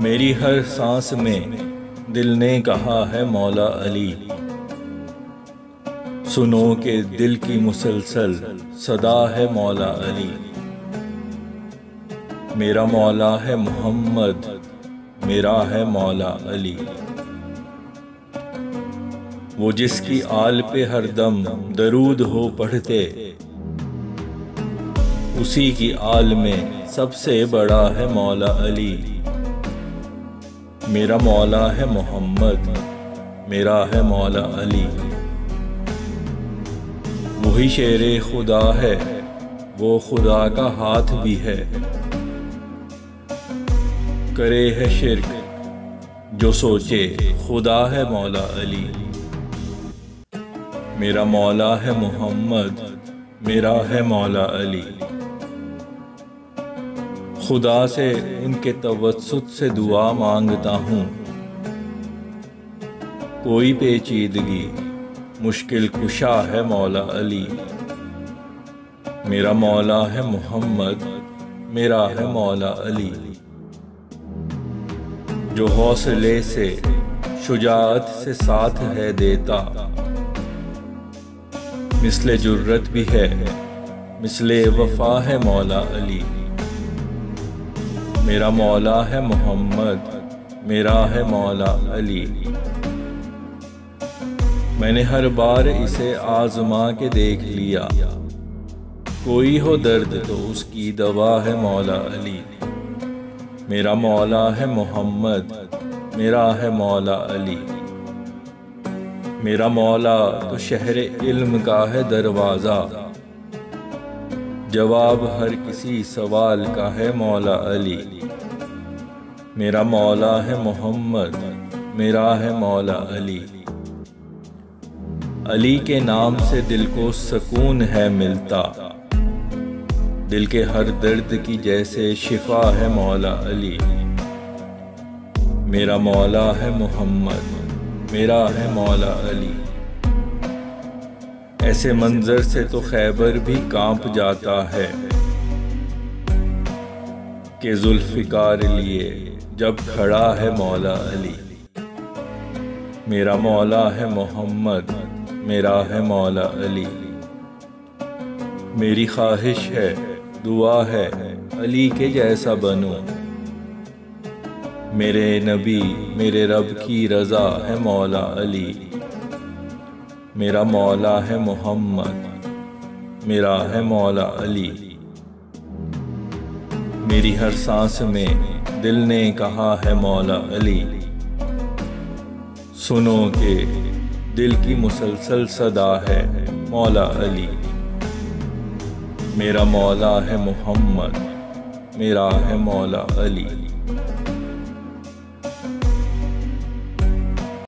मेरी हर सांस में दिल ने कहा है मौला अली। सुनो के दिल की मुसलसल सदा है मौला अली। मेरा मौला है मोहम्मद, मेरा है मौला अली। वो जिसकी आल पे हरदम दरूद हो पढ़ते, उसी की आल में सबसे बड़ा है मौला अली। मेरा मौला है मोहम्मद, मेरा है मौला अली। वही शेरे खुदा है, वो खुदा का हाथ भी है। करे है शिर्क जो सोचे खुदा है मौला अली। मेरा मौला है मोहम्मद, मेरा है मौला अली। खुदा से उनके तवस्सुत से दुआ मांगता हूँ। कोई पेचीदगी मुश्किल कुशा है मौला अली। मेरा मौला है मोहम्मद, मेरा है मौला अली। जो हौसले से शुजाअत से साथ है देता, मिसले जुर्रत भी है, मिसले वफा है मौला अली। मेरा मौला है मोहम्मद, मेरा है मौला अली। मैंने हर बार इसे आजमा के देख लिया। कोई हो दर्द तो उसकी दवा है मौला अली। मेरा मौला है मोहम्मद, मेरा है मौला अली। मेरा मौला तो शहर इल्म का है दरवाज़ा। जवाब हर किसी सवाल का है मौला अली। मेरा मौला है मोहम्मद, मेरा है मौला अली। अली के नाम से दिल को सुकून है मिलता। दिल के हर दर्द की जैसे शिफा है मौला अली। मेरा मौला है मोहम्मद, मेरा है मौला अली। ऐसे मंजर से तो खैबर भी कांप जाता है कि जुल्फ़िकार लिए जब खड़ा है मौला अली। मेरा मौला है मोहम्मद, मेरा है मौला अली। मेरी ख्वाहिश है, दुआ है, अली के जैसा बनूं। मेरे नबी मेरे रब की रज़ा है मौला अली। मेरा मौला है मोहम्मद, मेरा है मौला अली। मेरी हर सांस में दिल ने कहा है मौला अली। सुनो के दिल की मुसलसल सदा है मौला अली। मेरा मौला है मोहम्मद, मेरा है मौला अली।